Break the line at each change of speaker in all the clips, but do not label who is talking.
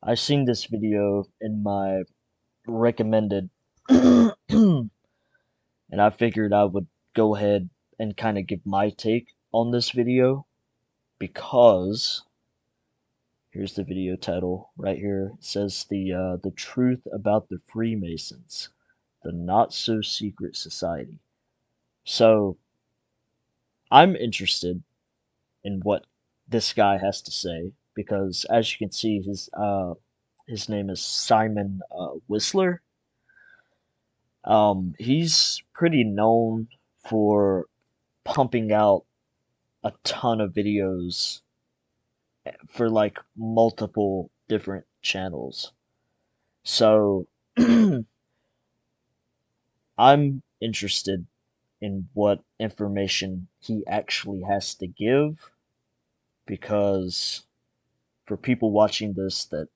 I seen this video in my recommended, and I figured I would go ahead and kind of give my take on this video because here's the video title right here. It says the truth about the Freemasons, the not so secret society. So I'm interested in what this guy has to say because, as you can see, his name is Simon Whistler. He's pretty known for pumping out a ton of videos for like multiple different channels. So I'm interested in what information he actually has to give because for people watching this that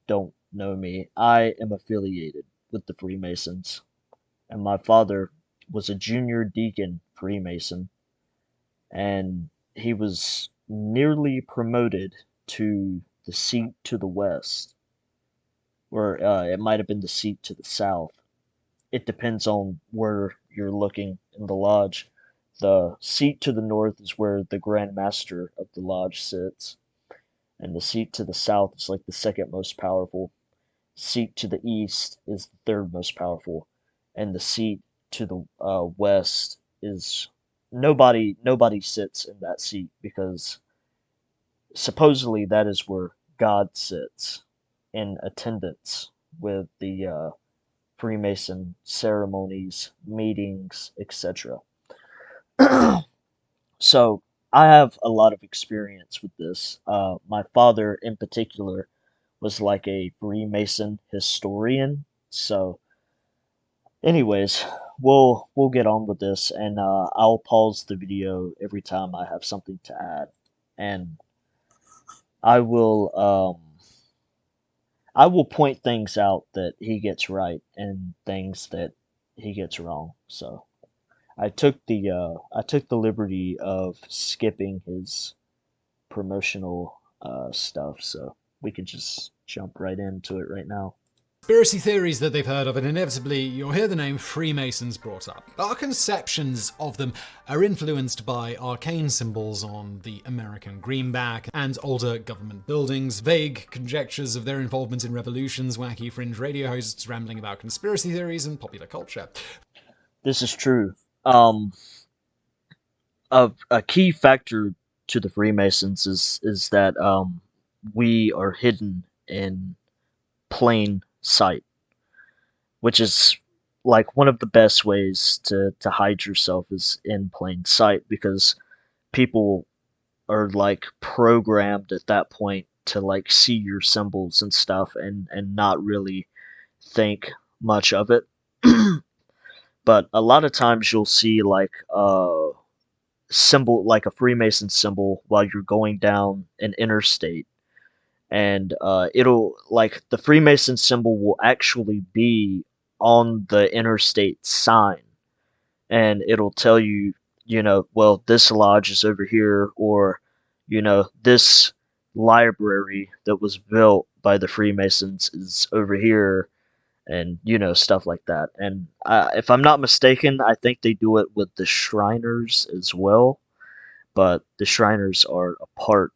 don't know me, I am affiliated with the Freemasons, and my father was a junior deacon Freemason, and he was nearly promoted to the seat to the west, or it might have been the seat to the south. It depends on where you're looking in the lodge. The seat to the north is where the Grand Master of the lodge sits, and the seat to the south is like the second most powerful. Seat to the east is the third most powerful, and the seat to the west is nobody sits in that seat because supposedly that is where God sits in attendance with the Freemason ceremonies, meetings, etc. So I have a lot of experience with this. My father, in particular, was like a Freemason historian. So, anyways, we'll get on with this, and I'll pause the video every time I have something to add, and I will I will point things out that he gets right and things that he gets wrong. So I took the liberty of skipping his promotional stuff, so we can just jump right into it right now.
Conspiracy theories that they've heard of, and inevitably you'll hear the name Freemasons brought up. Our conceptions of them are influenced by arcane symbols on the American greenback and older government buildings, vague conjectures of their involvement in revolutions, wacky fringe radio hosts rambling about conspiracy theories, and popular culture.
This is true. Um, a key factor to the Freemasons is that we are hidden in plain sight, which is like one of the best ways to hide yourself is in plain sight because people are like programmed at that point to like see your symbols and stuff and not really think much of it. But a lot of times you'll see like symbol like a Freemason symbol while you're going down an interstate, and it'll like the Freemason symbol will actually be on the interstate sign, and it'll tell you, well, this lodge is over here, or this library that was built by the Freemasons is over here, and stuff like that. And if I'm not mistaken, I think they do it with the Shriners as well, but the Shriners are a part.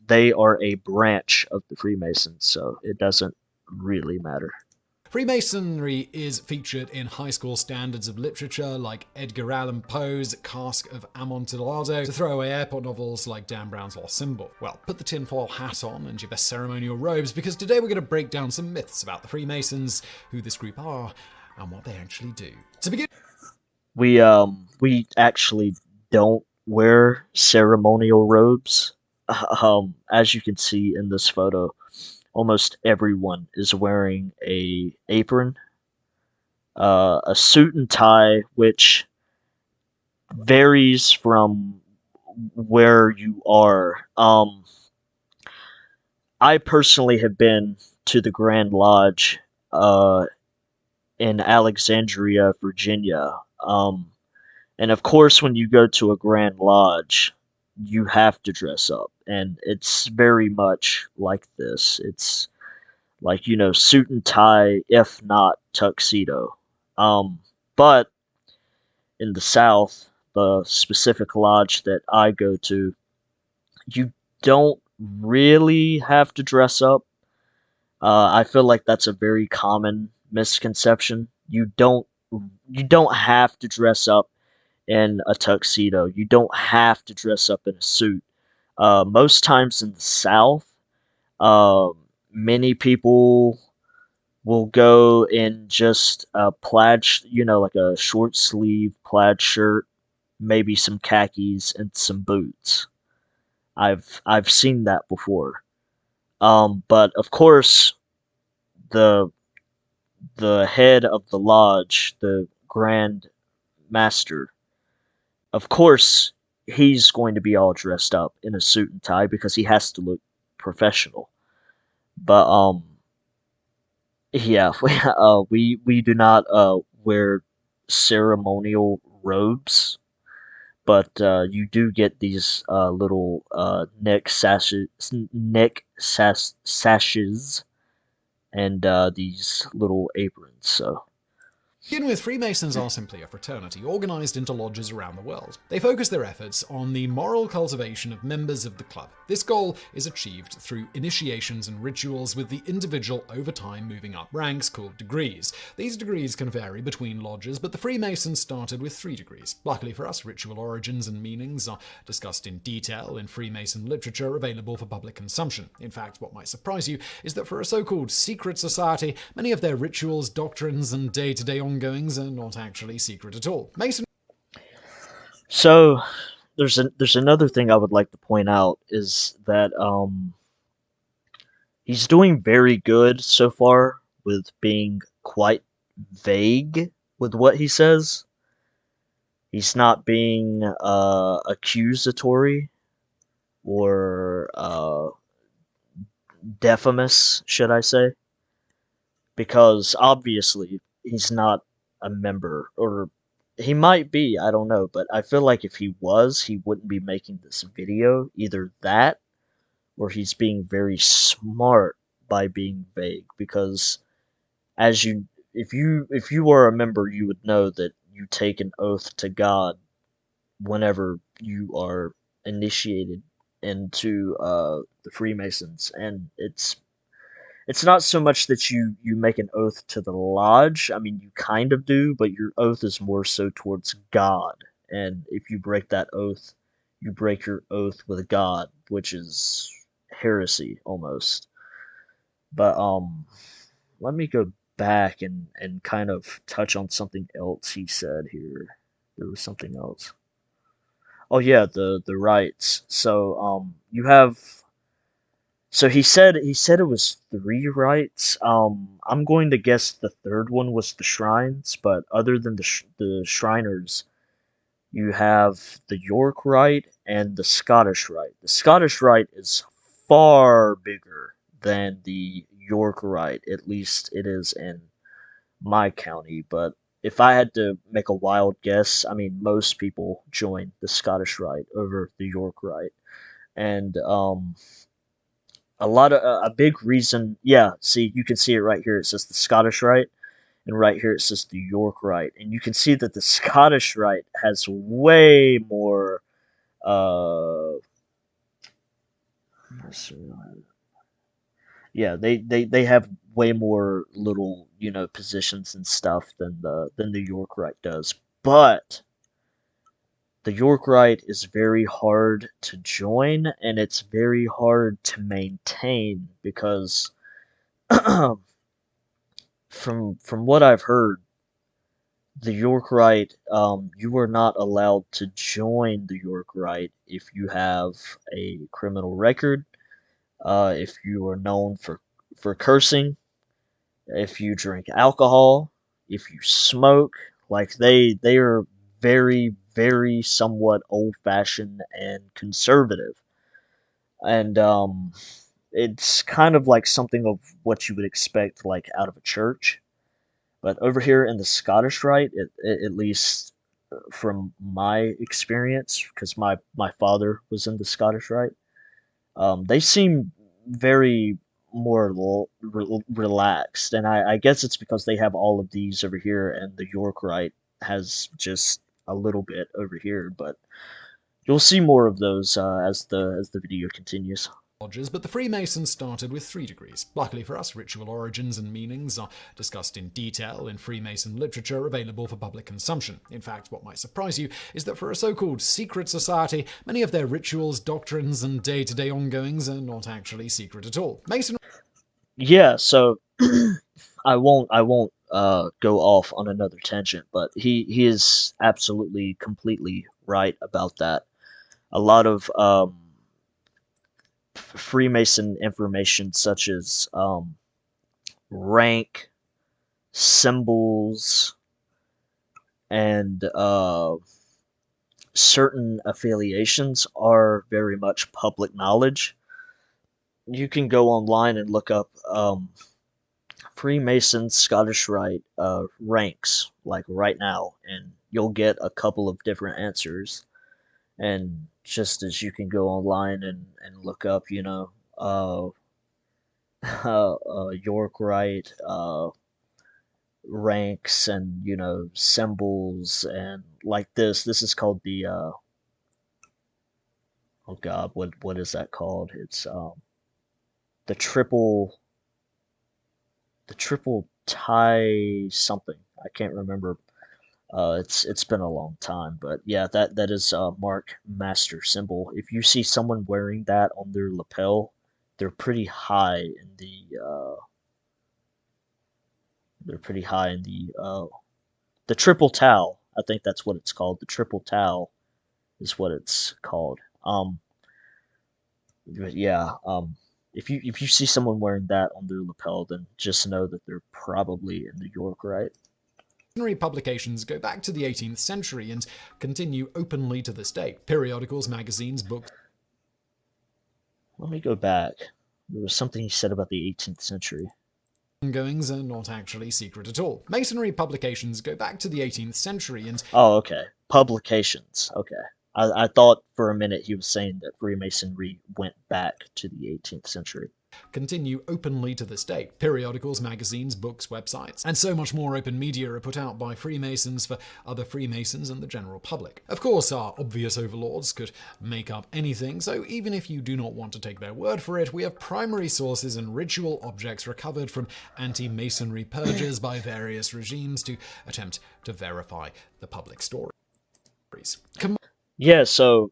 They are a branch of the Freemasons, so it doesn't really matter.
Freemasonry is featured in high school standards of literature like Edgar Allan Poe's Cask of Amontillado, to throwaway airport novels like Dan Brown's Lost Symbol. Well, put the tinfoil hat on and your best ceremonial robes, because today we're going to break down some myths about the Freemasons, who this group are, and what they actually do. To begin,
We actually don't wear ceremonial robes. As you can see in this photo, almost everyone is wearing a apron, a suit and tie, which varies from where you are. I personally have been to the Grand Lodge uh, in Alexandria, Virginia. And of course, when you go to a Grand Lodge, you have to dress up. and it's very much like this. It's like, suit and tie, if not tuxedo. But in the South, the specific lodge that I go to, you don't really have to dress up. I feel like that's a very common misconception. You don't have to dress up in a tuxedo. You don't have to dress up in a suit. Most times in the South, um, many people will go in just a plaid, like a short sleeve plaid shirt, maybe some khakis and some boots. I've seen that before. But of course, the the head of the lodge, the Grand Master, of course, he's going to be all dressed up in a suit and tie because he has to look professional. But yeah, we do not wear ceremonial robes, but you do get these little neck sashes and these little aprons. So
To begin with, Freemasons are simply a fraternity organized into lodges around the world. They focus their efforts on the moral cultivation of members of the club. This goal is achieved through initiations and rituals, with the individual over time moving up ranks called degrees. These degrees can vary between lodges, but the Freemasons started with 3 degrees. Luckily for us, ritual origins and meanings are discussed in detail in Freemason literature available for public consumption. In fact, what might surprise you is that for a so-called secret society, many of their rituals, doctrines, and day-to-day ongoings are not actually secret at all. Mason
so there's another thing I would like to point out is that he's doing very good so far with being quite vague with what he says. He's not being accusatory or defamous, should I say? Because obviously he's not a member, or he might be, I don't know, but I feel like if he was, he wouldn't be making this video. Either that, or he's being very smart by being vague, because as you if you were a member, you would know that you take an oath to God whenever you are initiated into the Freemasons, and it's not so much that you make an oath to the lodge. I mean, you kind of do, but your oath is more so towards God. And if you break that oath, you break your oath with God, which is heresy almost. But let me go back and kind of touch on something else he said here. There was something else. Oh yeah, the rights. So you have so he said it was 3 rights. I'm going to guess the third one was the shrines, but other than the Shriners, you have the York Rite and the Scottish Rite. The Scottish Rite is far bigger than the York Rite. At least it is in my county. But if I had to make a wild guess, I mean, most people join the Scottish Rite over the York Rite, and a big reason. Yeah, see, you can see it right here. It says the Scottish Rite, and right here it says the York Rite, and you can see that the Scottish Rite has way more. Uh, yeah, they have way more little positions and stuff than the York Rite does, but the York Rite is very hard to join and it's very hard to maintain because from what I've heard, the York Rite, you are not allowed to join the York Rite if you have a criminal record, if you are known for cursing, if you drink alcohol, if you smoke. Like they are very somewhat old fashioned and conservative, and it's kind of like something of what you would expect like out of a church. But over here in the Scottish Rite, at least from my experience, because my father was in the Scottish Rite, They seem very more relaxed, and I guess it's because they have all of these over here, and the York Rite has just a little bit over here. But you'll see more of those as the video continues.
lodges, but the Freemasons started with 3 degrees. Luckily for us, ritual origins and meanings are discussed in detail in Freemason literature available for public consumption. In fact, what might surprise you is that for a so-called secret society, many of their rituals, doctrines, and day-to-day ongoings are not actually secret at all. Masonry
Yeah, so I won't go off on another tangent, but he is absolutely completely right about that. A lot of Freemason information, such as rank, symbols, and certain affiliations, are very much public knowledge. You can go online and look up Freemason Scottish Rite ranks, like right now, and you'll get a couple of different answers. And just as you can go online and look up, York Rite ranks, and symbols, and like this is called the oh god, what is that called? It's the triple the triple tie something. I can't remember. It's been a long time, but yeah, that is Mark Master symbol. If you see someone wearing that on their lapel, they're pretty high in the triple tau. I think that's what it's called. The triple tau is what it's called. But yeah, if you see someone wearing that on their lapel, then just know that they're probably in the York, right?
publications go back to the 18th century and continue openly to this day. Periodicals, magazines, books,
Let me go back. There was something he said about the 18th century.
ongoings are not actually secret at all. Masonry publications go back to the 18th century and
Oh, okay. Publications. Okay. I thought for a minute he was saying that Freemasonry went back to the 18th century.
continue openly to this day. Periodicals, magazines, books, websites, and so much more open media are put out by Freemasons for other Freemasons and the general public. Of course, our obvious overlords could make up anything, so even if you do not want to take their word for it, we have primary sources and ritual objects recovered from anti-Masonry purges by various regimes to attempt to verify the public stories.
Yeah, so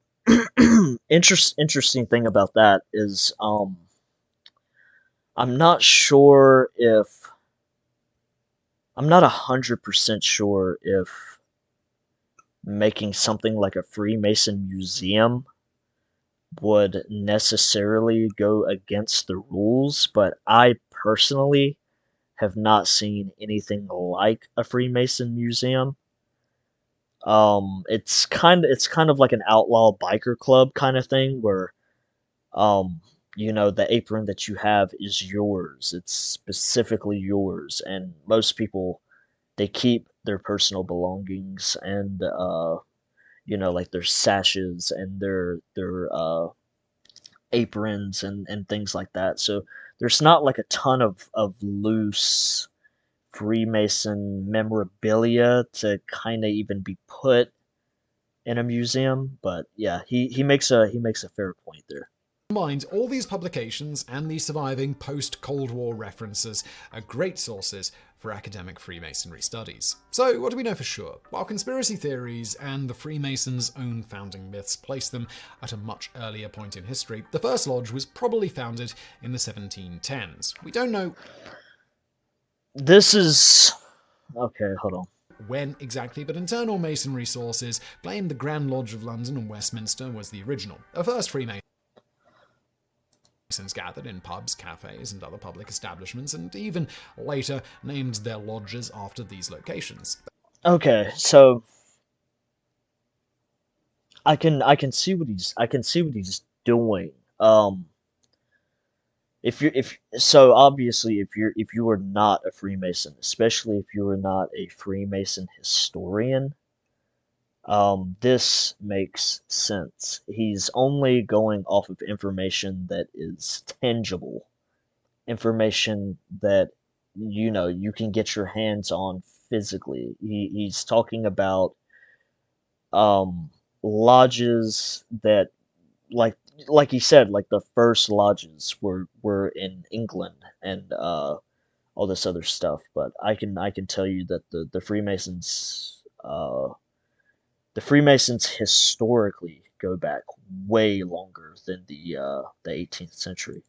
interesting thing about that is I'm not sure if I'm not 100% sure if making something like a Freemason museum would necessarily go against the rules, but I personally have not seen anything like a Freemason museum. It's kind of like an outlaw biker club kind of thing where um the apron that you have is yours. It's specifically yours, and most people, they keep their personal belongings, and like their sashes and their aprons and things like that. So there's not like a ton of loose Freemason memorabilia to kind of even be put in a museum. But yeah, he makes a fair point there.
Combined, all these publications and the surviving post-Cold War references are great sources for academic Freemasonry studies. So, what do we know for sure? While conspiracy theories and the Freemasons' own founding myths place them at a much earlier point in history, the first lodge was probably founded in the 1710s. We don't know
This is okay. Hold on.
when exactly, but internal Masonry sources claim the Grand Lodge of London and Westminster was the original. A first Freemason gathered in pubs, cafes, and other public establishments, and even later named their lodges after these locations.
Okay, so I can see what he's doing. If obviously if you are not a Freemason, especially if you are not a Freemason historian, This makes sense. He's only going off of information that is tangible, information that you can get your hands on physically. He's talking about um lodges that, like like he said, like the first lodges were in England, and all this other stuff. But I can tell you that the Freemasons historically go back way longer than the 18th century.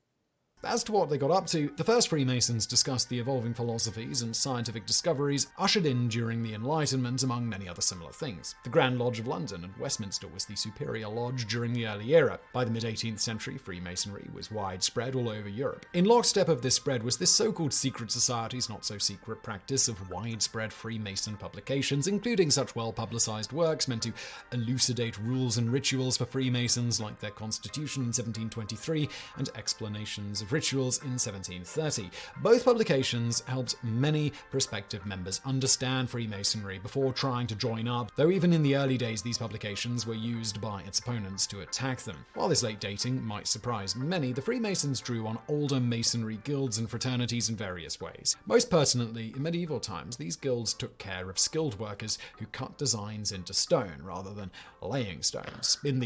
As to what they got up to, the first Freemasons discussed the evolving philosophies and scientific discoveries ushered in during the Enlightenment, among many other similar things. The Grand Lodge of London and Westminster was the superior lodge during the early era. By the mid-18th century, Freemasonry was widespread all over Europe. In lockstep of this spread was this so-called secret society's not-so-secret practice of widespread Freemason publications, including such well-publicized works meant to elucidate rules and rituals for Freemasons, like their Constitution in 1723 and Explanations of Rituals in 1730. Both publications helped many prospective members understand Freemasonry before trying to join up, though even in the early days these publications were used by its opponents to attack them. While this late dating might surprise many, the Freemasons drew on older Masonry guilds and fraternities in various ways. Most pertinently, in medieval times, these guilds took care of skilled workers who cut designs into stone rather than laying stones. In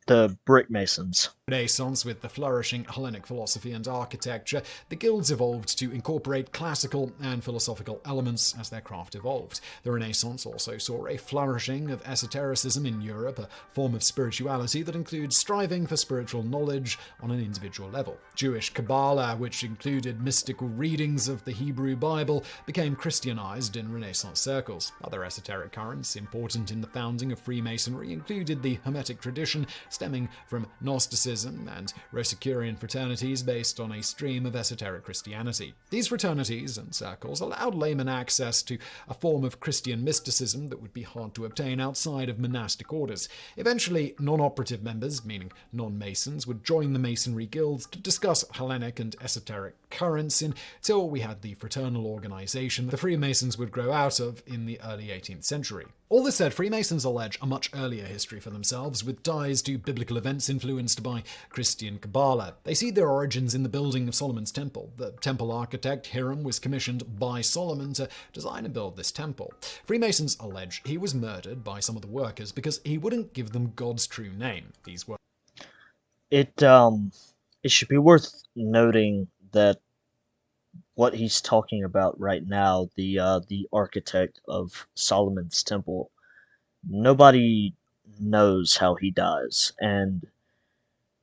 The Brick Masons.
Renaissance, with the flourishing Hellenic philosophy and architecture, the guilds evolved to incorporate classical and philosophical elements as their craft evolved. The Renaissance also saw a flourishing of esotericism in Europe, a form of spirituality that includes striving for spiritual knowledge on an individual level. Jewish Kabbalah, which included mystical readings of the Hebrew Bible, became Christianized in Renaissance circles. Other esoteric currents important in the founding of Freemasonry included the Hermetic tradition, stemming from Gnosticism, and Rosicrucian fraternities based on a stream of esoteric Christianity. These fraternities and circles allowed laymen access to a form of Christian mysticism that would be hard to obtain outside of monastic orders. Eventually, non-operative members, meaning non-Masons, would join the Masonry guilds to discuss Hellenic and esoteric currents until we had the fraternal organization the Freemasons would grow out of in the early 18th century. All this said, Freemasons allege a much earlier history for themselves, with ties to biblical events influenced by Christian Kabbalah. They see their origins in the building of Solomon's temple. The temple architect Hiram was commissioned by Solomon to design and build this temple. Freemasons allege he was murdered by some of the workers because he wouldn't give them God's true name. These were
It should be worth noting that what he's talking about right now, the architect of Solomon's temple, nobody knows how he dies, and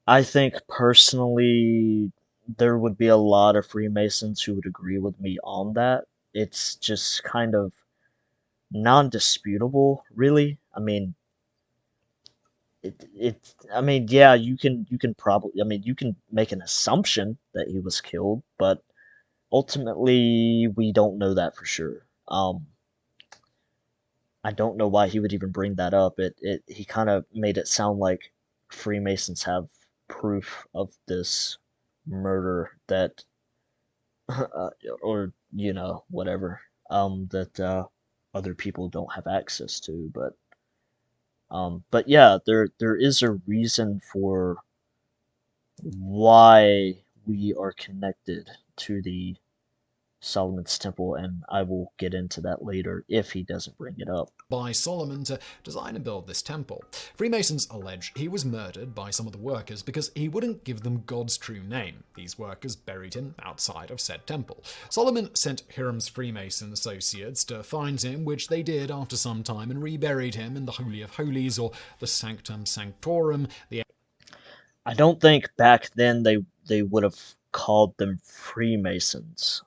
I think personally there would be a lot of Freemasons who would agree with me on that. It's just kind of non-disputable, really. Yeah, you can probably, you can make an assumption that he was killed, but ultimately we don't know that for sure. I don't know why he would even bring that up. He kind of made it sound like Freemasons have proof of this murder that, uh, or whatever, that other people don't have access to. But yeah, there is a reason for why we are connected to the Solomon's Temple, and I will get into that later if he doesn't bring it up.
by Solomon to design and build this temple. Freemasons allege he was murdered by some of the workers because he wouldn't give them God's true name. These workers buried him outside of said temple. Solomon sent Hiram's Freemason associates to find him, which they did after some time, and reburied him in the Holy of Holies, or the Sanctum Sanctorum.
I don't think back then they would have called them Freemasons.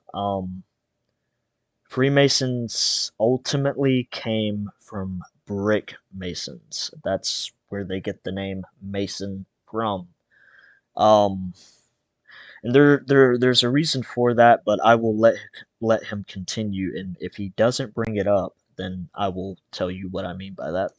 Freemasons ultimately came from brick masons. That's where they get the name Mason from. Um, and there's a reason for that, but I will let him continue. And if he doesn't bring it up, then I will tell you what I mean by that.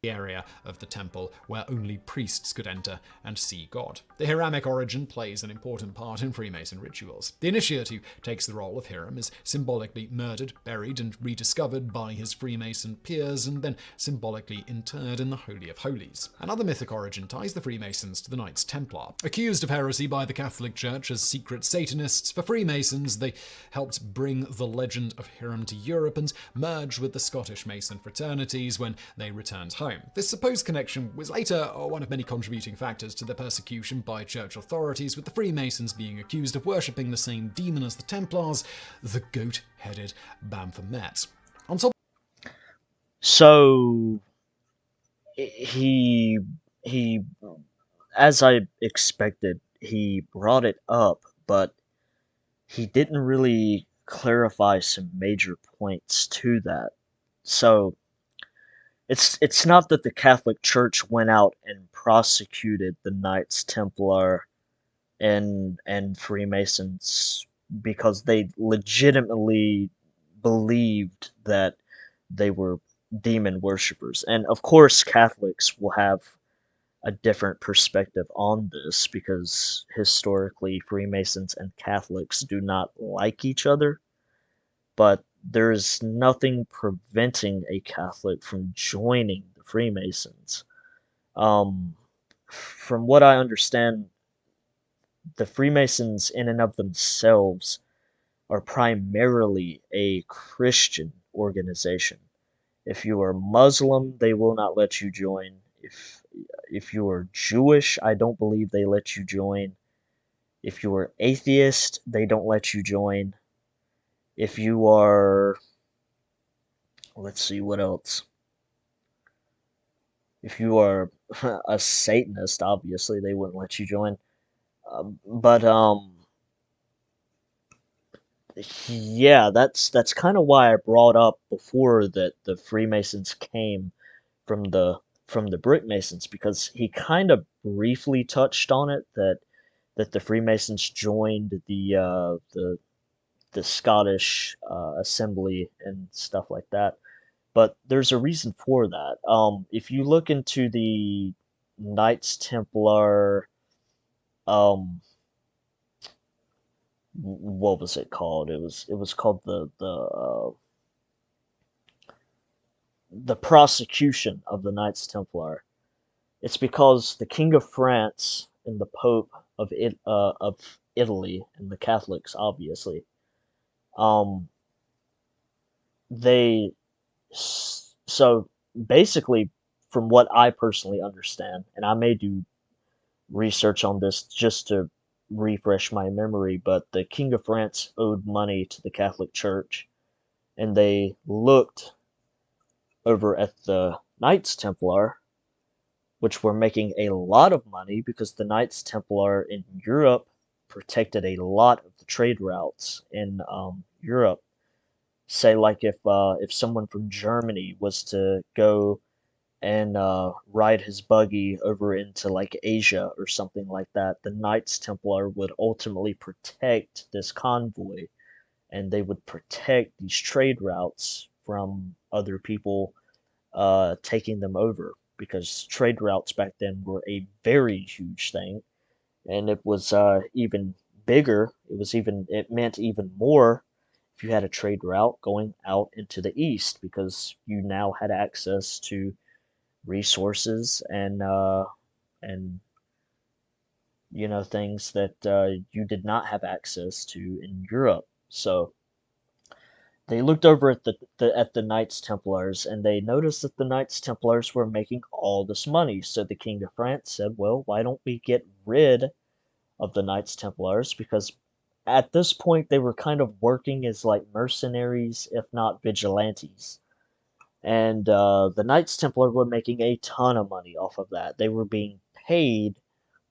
area of the temple where only priests could enter and see God. The Hiramic origin plays an important part in Freemason rituals. The initiate who takes the role of Hiram is symbolically murdered, buried, and rediscovered by his Freemason peers, and then symbolically interred in the Holy of Holies. Another mythic origin ties the Freemasons to the Knights Templar. Accused of heresy by the Catholic Church as secret Satanists, for Freemasons they helped bring the legend of Hiram to Europe and merge with the Scottish Mason fraternities when they returned home. This supposed connection was later one of many contributing factors to the persecution by church authorities, with the Freemasons being accused of worshipping the same demon as the Templars, the goat-headed Baphomet. On top
So he he as I expected, he brought it up, but he didn't really clarify some major points to that. So it's not that the Catholic Church went out and prosecuted the Knights Templar and Freemasons because they legitimately believed that they were demon worshippers. And of course, Catholics will have a different perspective on this because historically Freemasons and Catholics do not like each other, but there's nothing preventing a Catholic from joining the Freemasons. Um, from what I understand, the Freemasons in and of themselves are primarily a Christian organization. If you are Muslim, they will not let you join. If you are Jewish, I don't believe they let you join. If you are atheist, they don't let you join. If you are, let's see what else. If you are a Satanist, obviously they wouldn't let you join. But yeah, that's kind of why I brought up before that the Freemasons came from the Brick Masons because he kind of briefly touched on it that the Freemasons joined the Scottish Assembly and stuff like that. But there's a reason for that. If you look into the Knights Templar, um, what was it called? It was called the prosecution of the Knights Templar. It's because the King of France and the Pope of Italy and the Catholics, obviously, um, they so basically, from what I personally understand, and I may do research on this just to refresh my memory, but the King of France owed money to the Catholic Church, and they looked over at the Knights Templar, which were making a lot of money because the Knights Templar in Europe protected a lot of the trade routes in Europe. Say, like if someone from Germany was to go and ride his buggy over into like Asia or something like that, the Knights Templar would ultimately protect this convoy, and they would protect these trade routes from other people taking them over because trade routes back then were a very huge thing, and it was even bigger. It meant even more if you had a trade route going out into the east because you now had access to resources and things that you did not have access to in Europe. So they looked over at the Knights Templars and they noticed that the Knights Templars were making all this money. So the King of France said, "Well, why don't we get rid of the Knights Templars?" Because at this point they were kind of working as like mercenaries, if not vigilantes. And the Knights Templar were making a ton of money off of that. They were being paid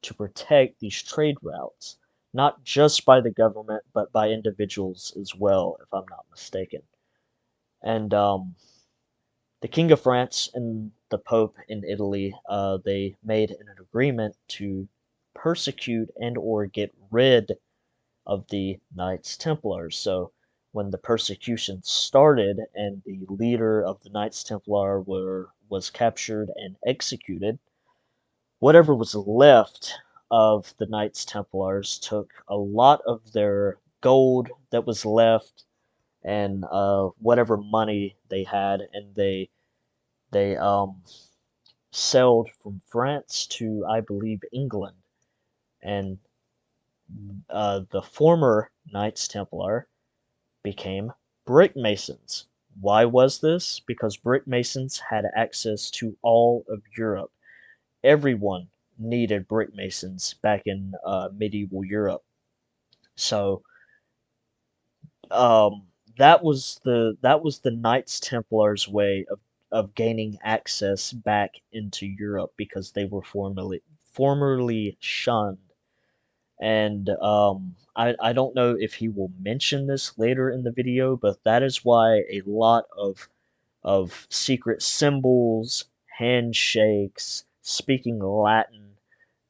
to protect these trade routes, not just by the government, but by individuals as well, if I'm not mistaken. And the King of France and the Pope in Italy, they made an agreement to persecute and or get rid of the Knights Templars. So when the persecution started and the leader of the Knights Templar was captured and executed, whatever was left of the Knights Templars took a lot of their gold that was left and whatever money they had, and they sailed from France to, I believe, England. And the former Knights Templar became brick masons. Why was this? Because brick masons had access to all of Europe. Everyone needed brick masons back in medieval Europe. So um, that was the Knights Templars way of gaining access back into Europe because they were formerly shunned. And I don't know if he will mention this later in the video, but that is why a lot of secret symbols, handshakes, speaking Latin,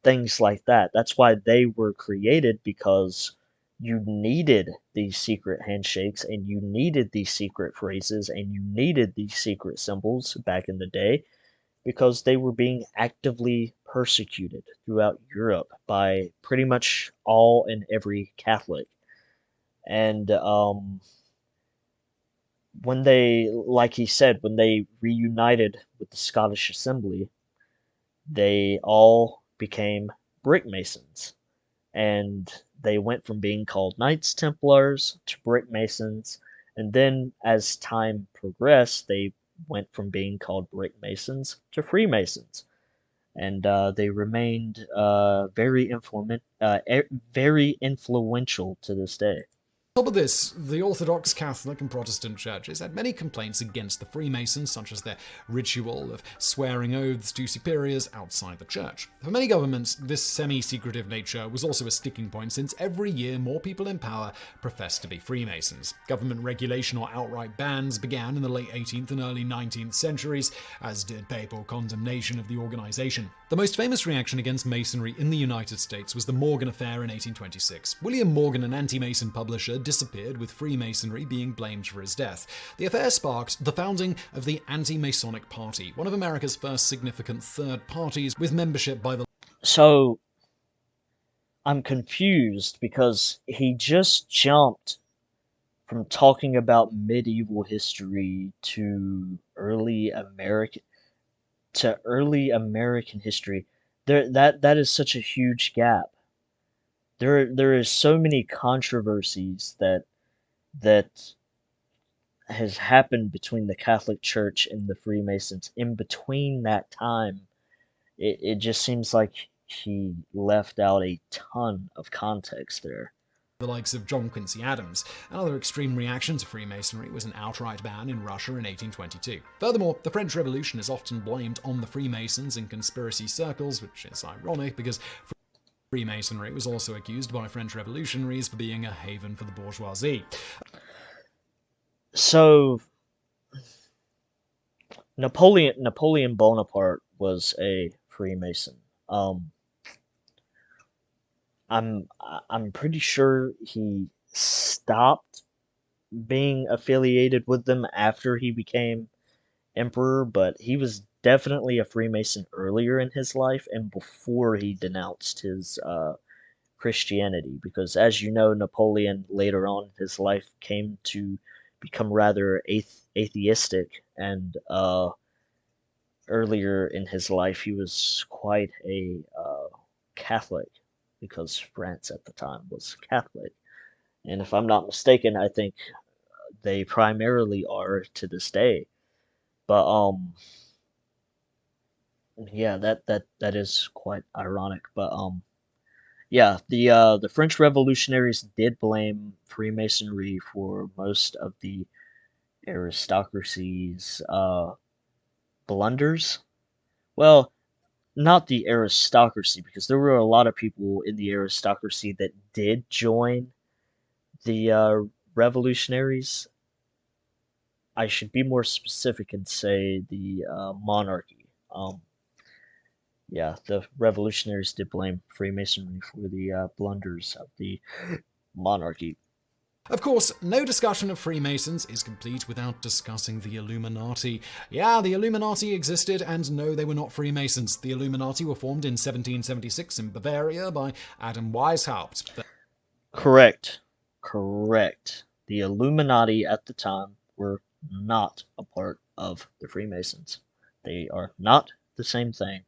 things like that. That's why they were created, because you needed these secret handshakes and you needed these secret phrases and you needed these secret symbols back in the day because they were being actively persecuted throughout Europe by pretty much all and every Catholic. And when they, like he said, when they reunited with the Scottish Assembly, they all became brick masons. And they went from being called Knights Templars to brick masons. And then as time progressed, they went from being called brick masons to Freemasons. And they remained very influential to this day.
On top of this, the Orthodox, Catholic, and Protestant churches had many complaints against the Freemasons, such as their ritual of swearing oaths to superiors outside the church. For many governments, this semi-secretive nature was also a sticking point, since every year more people in power professed to be Freemasons. Government regulation or outright bans began in the late 18th and early 19th centuries, as did papal condemnation of the organization. The most famous reaction against Masonry in the United States was the Morgan Affair in 1826. William Morgan, an anti-Mason publisher, disappeared, with Freemasonry being blamed for his death. The affair sparked the founding of the Anti-Masonic Party, one of America's first significant third parties with membership by the...
So I'm confused because he just jumped from talking about medieval history to early American history. That is such a huge gap. There is so many controversies that has happened between the Catholic Church and the Freemasons in between that time. It just seems like he left out a ton of context there.
likes of John Quincy Adams. Another extreme reaction to Freemasonry was an outright ban in Russia in 1822. Furthermore, the French Revolution is often blamed on the Freemasons in conspiracy circles, which is ironic because Freemasonry was also accused by French revolutionaries for being a haven for the bourgeoisie.
So Napoleon Bonaparte was a Freemason. Um, I'm pretty sure he stopped being affiliated with them after he became emperor, but he was definitely a Freemason earlier in his life and before he denounced his Christianity, because as you know, Napoleon later on in his life came to become rather atheistic, and earlier in his life he was quite a Catholic, because France at the time was Catholic. And if I'm not mistaken, I think they primarily are to this day. But yeah, that is quite ironic. But yeah, the French revolutionaries did blame Freemasonry for most of the aristocracy's blunders. Well, not the aristocracy, because there were a lot of people in the aristocracy that did join the revolutionaries. I should be more specific and say the monarchy. Yeah, the revolutionaries did blame Freemasonry for the blunders of the monarchy.
Of course, no discussion of Freemasons is complete without discussing the Illuminati. Yeah, the Illuminati existed, and no, they were not Freemasons. The Illuminati were formed in 1776 in Bavaria by Adam Weishaupt.
Correct. Correct. The Illuminati at the time were not a part of the Freemasons. They are not the same thing.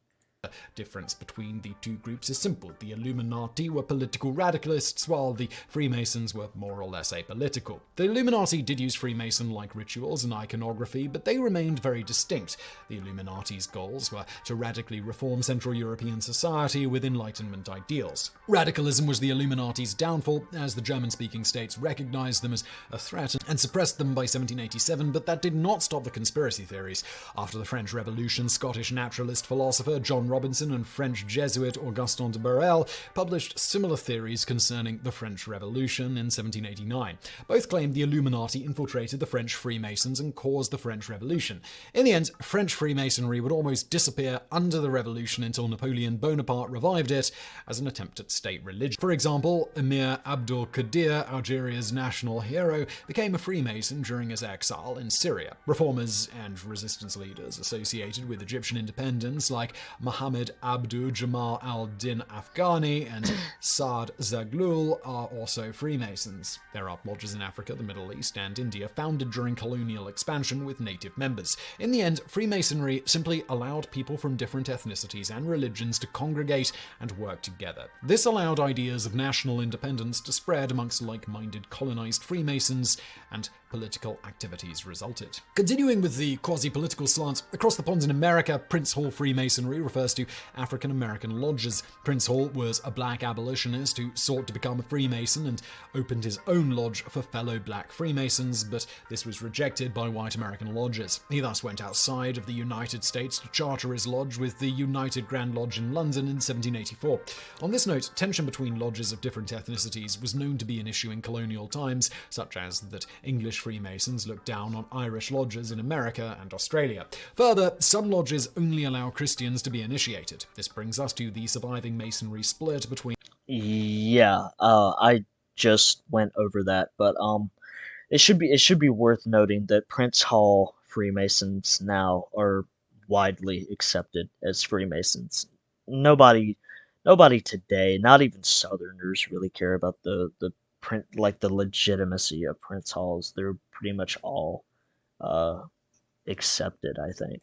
Difference between the two groups is simple. The Illuminati were political radicalists, while the Freemasons were more or less apolitical. The Illuminati did use Freemason-like rituals and iconography, but they remained very distinct. The Illuminati's goals were to radically reform Central European society with Enlightenment ideals. Radicalism was the Illuminati's downfall, as the German-speaking states recognized them as a threat and suppressed them by 1787, but that did not stop the conspiracy theories. After the French Revolution, Scottish naturalist philosopher John Robinson and French Jesuit Augustin de Borel published similar theories concerning the French Revolution in 1789. Both claimed the Illuminati infiltrated the French Freemasons and caused the French Revolution. In the end, French Freemasonry would almost disappear under the Revolution until Napoleon Bonaparte revived it as an attempt at state religion. For example, Emir Abdul Qadir, Algeria's national hero, became a Freemason during his exile in Syria. Reformers and resistance leaders associated with Egyptian independence like Muhammad Abdu Jamal al-Din Afghani and Saad Zaghloul are also Freemasons. There are lodges in Africa, the Middle East, and India founded during colonial expansion with native members. In the end, Freemasonry simply allowed people from different ethnicities and religions to congregate and work together. This allowed ideas of national independence to spread amongst like-minded colonized Freemasons, and political activities resulted. Continuing with the quasi-political slant, across the pond in America, Prince Hall Freemasonry refers to African-American lodges. Prince Hall was a black abolitionist who sought to become a Freemason and opened his own lodge for fellow black Freemasons, but this was rejected by white American lodges. He thus went outside of the United States to charter his lodge with the United Grand Lodge in London in 1784. On this note, tension between lodges of different ethnicities was known to be an issue in colonial times, such as that English Freemasons looked down on Irish lodges in America and Australia. Further, some lodges only allow Christians to be initiated. This brings us to the surviving Masonry split between...
Yeah, I just went over that, but it should be worth noting that Prince Hall Freemasons now are widely accepted as Freemasons. Nobody nobody today, not even Southerners, really care about the print like the legitimacy of Prince Halls. They're pretty much all uh accepted, I think.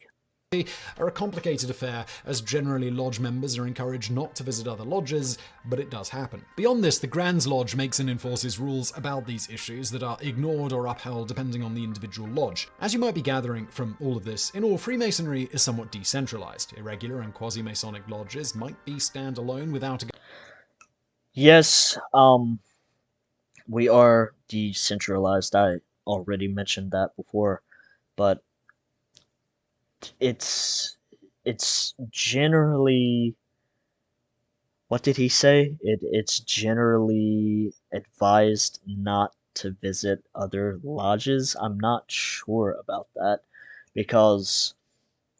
are a complicated affair, as generally lodge members are encouraged not to visit other lodges, but it does happen. Beyond this, the Grand Lodge makes and enforces rules about these issues that are ignored or upheld depending on the individual lodge. As you might be gathering from all of this, in all, Freemasonry is somewhat decentralized. Irregular and quasi-Masonic lodges might be standalone without a...
Yes, we are decentralized. I already mentioned that before, but it's it's generally, what did he say? It's generally advised not to visit other lodges. I'm not sure about that because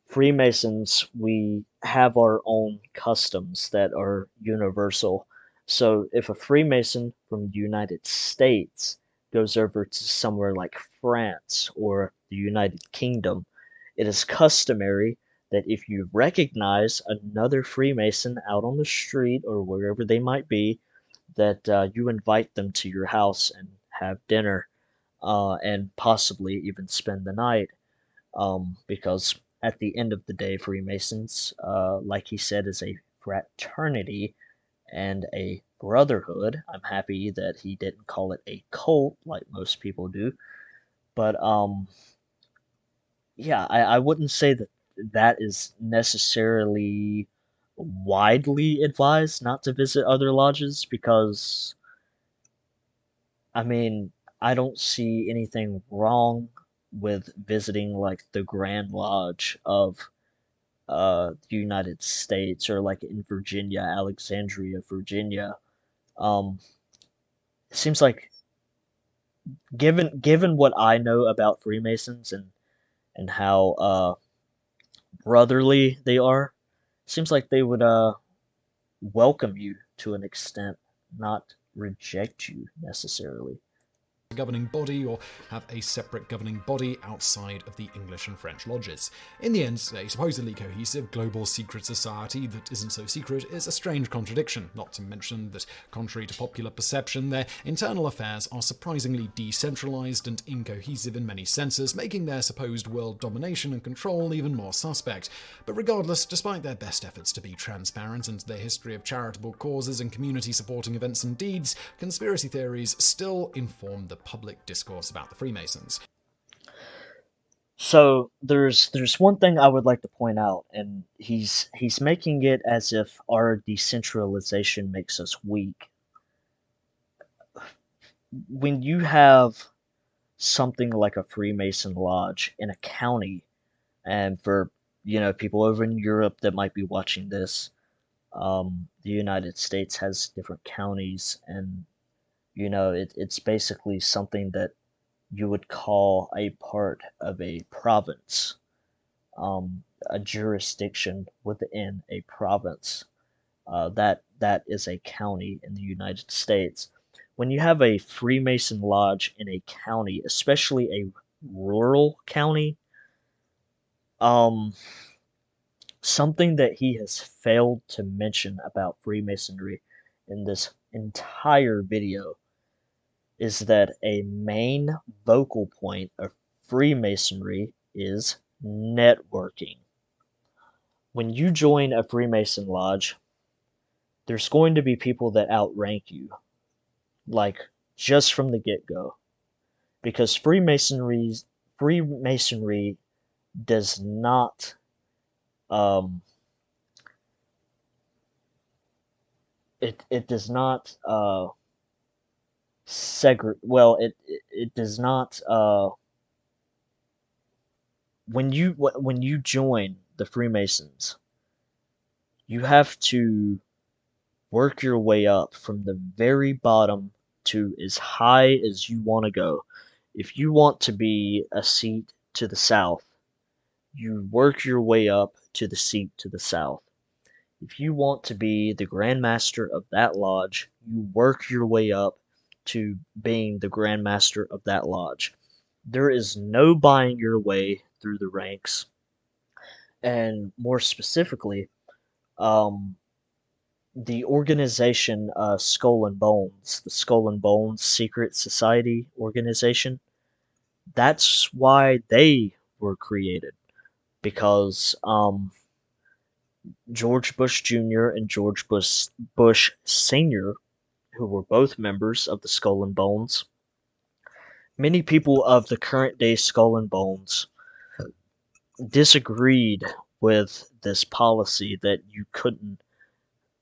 Freemasons, we have our own customs that are universal. So if a Freemason from the United States goes over to somewhere like France or the United Kingdom, it is customary that if you recognize another Freemason out on the street or wherever they might be, that you invite them to your house and have dinner, and possibly even spend the night, because at the end of the day, Freemasons, like he said, is a fraternity and a brotherhood. I'm happy that he didn't call it a cult like most people do. But yeah, I wouldn't say that that is necessarily widely advised not to visit other lodges because, I mean, I don't see anything wrong with visiting like the Grand Lodge of the United States or like in Virginia, Alexandria, Virginia. It seems like given what I know about Freemasons and how brotherly they are, seems like they would welcome you to an extent, not reject you necessarily.
governing body or have a separate governing body outside of the English and French lodges. In the end, a supposedly cohesive global secret society that isn't so secret is a strange contradiction, not to mention that, contrary to popular perception, their internal affairs are surprisingly decentralized and incohesive in many senses, making their supposed world domination and control even more suspect. But regardless, despite their best efforts to be transparent and their history of charitable causes and community-supporting events and deeds, conspiracy theories still inform the public discourse about the Freemasons.
So there's one thing I would like to point out, and he's making it as if our decentralization makes us weak. When you have something like a Freemason lodge in a county, and for people over in Europe that might be watching this, the United States has different counties, and it's basically something that you would call a part of a province, a jurisdiction within a province. That is a county in the United States. When you have a Freemason lodge in a county, especially a rural county, um, something that he has failed to mention about Freemasonry in this entire video is that a main vocal point of Freemasonry is networking. When you join a Freemason lodge, there's going to be people that outrank you, like just from the get-go, because Freemasonry does not um, it does not it does not when you join the Freemasons, you have to work your way up from the very bottom to as high as you want to go. If you want to be a seat to the south, you work your way up to the seat to the south. If you want to be the Grand Master of that lodge, you work your way up to being the Grand Master of that lodge. There is no buying your way through the ranks. And more specifically, um, the organization Skull and Bones, the Skull and Bones Secret Society organization, that's why they were created. Because George Bush Jr. and George Bush Sr., who were both members of the Skull and Bones, many people of the current day Skull and Bones disagreed with this policy that you couldn't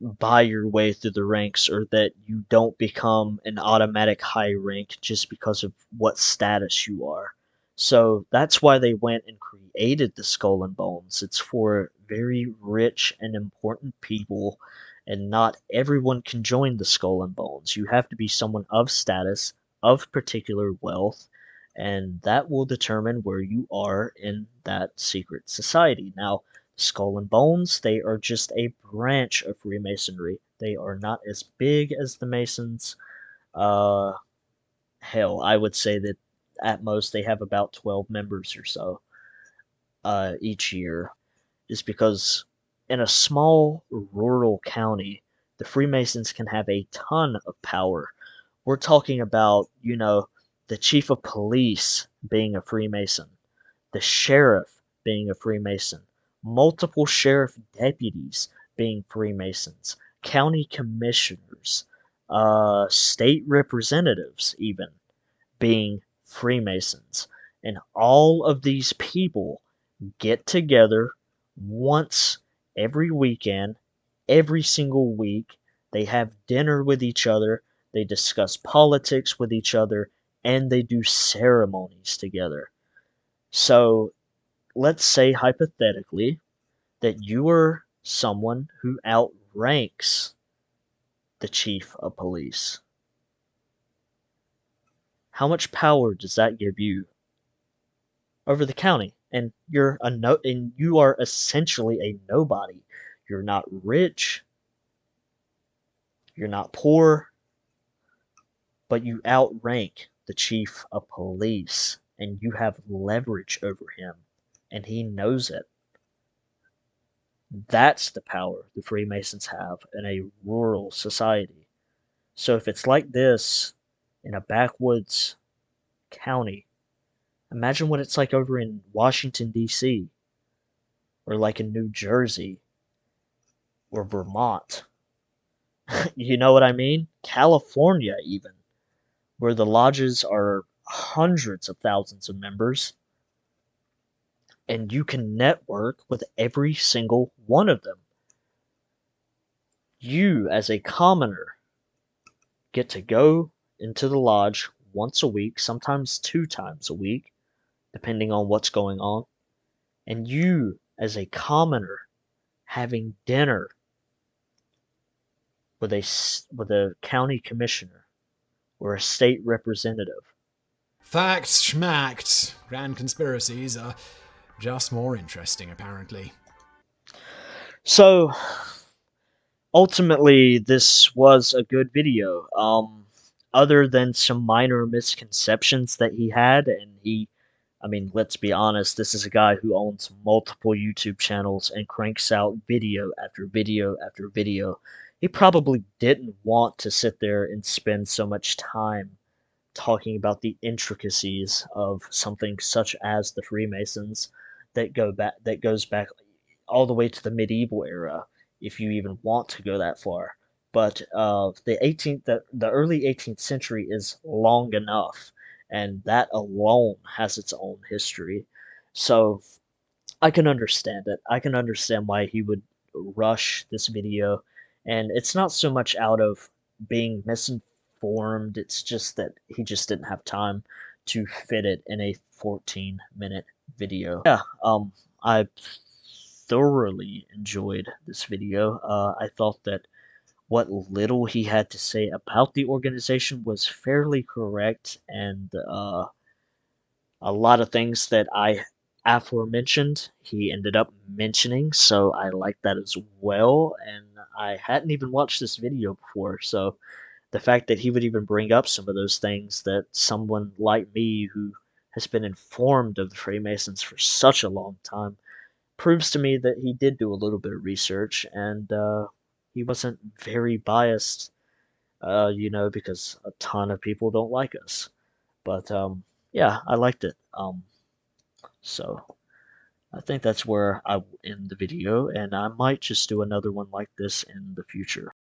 buy your way through the ranks, or that you don't become an automatic high rank just because of what status you are. So that's why they went and created the Skull and Bones. It's for very rich and important people, and not everyone can join the Skull and Bones. You have to be someone of status, of particular wealth, and that will determine where you are in that secret society. Now, Skull and Bones, they are just a branch of Freemasonry. They are not as big as the Masons. Uh, Hell, I would say that at most they have about 12 members or so each year, is because in a small rural county, the Freemasons can have a ton of power. We're talking about, the chief of police being a Freemason, the sheriff being a Freemason, multiple sheriff deputies being Freemasons, county commissioners, state representatives, even being Freemasons. And all of these people get together once every weekend, every single week. They have dinner with each other, they discuss politics with each other, and they do ceremonies together. So let's say hypothetically that you are someone who outranks the chief of police. How much power does that give you over the county? And you are essentially a nobody. You're not rich, you're not poor, but you outrank the chief of police and you have leverage over him and he knows it. That's the power the Freemasons have in a rural society. So if it's like this in a backwoods county, imagine what it's like over in Washington, D.C., or like in New Jersey or Vermont. You know what I mean? California, even, where the lodges are hundreds of thousands of members, and you can network with every single one of them. You, as a commoner, get to go into the lodge once a week, sometimes 2 times a week, depending on what's going on. And you, as a commoner, having dinner with a county commissioner or a state representative.
Facts schmacked. Grand conspiracies are just more interesting, apparently.
So ultimately, this was a good video. Other than some minor misconceptions that he had, and I mean, let's be honest, this is a guy who owns multiple YouTube channels and cranks out video after video after video. He probably didn't want to sit there and spend so much time talking about the intricacies of something such as the Freemasons that goes back all the way to the medieval era, if you even want to go that far. But the early 18th century is long enough, and that alone has its own history. So I can understand it. I can understand why he would rush this video, and it's not so much out of being misinformed, it's just that he just didn't have time to fit it in a 14-minute video. Yeah, I thoroughly enjoyed this video. I thought that what little he had to say about the organization was fairly correct, and a lot of things that I aforementioned, he ended up mentioning, so I like that as well. And I hadn't even watched this video before, so the fact that he would even bring up some of those things that someone like me who has been informed of the Freemasons for such a long time proves to me that he did do a little bit of research and he wasn't very biased, because a ton of people don't like us. But yeah, I liked it. So I think that's where I will end the video, and I might just do another one like this in the future.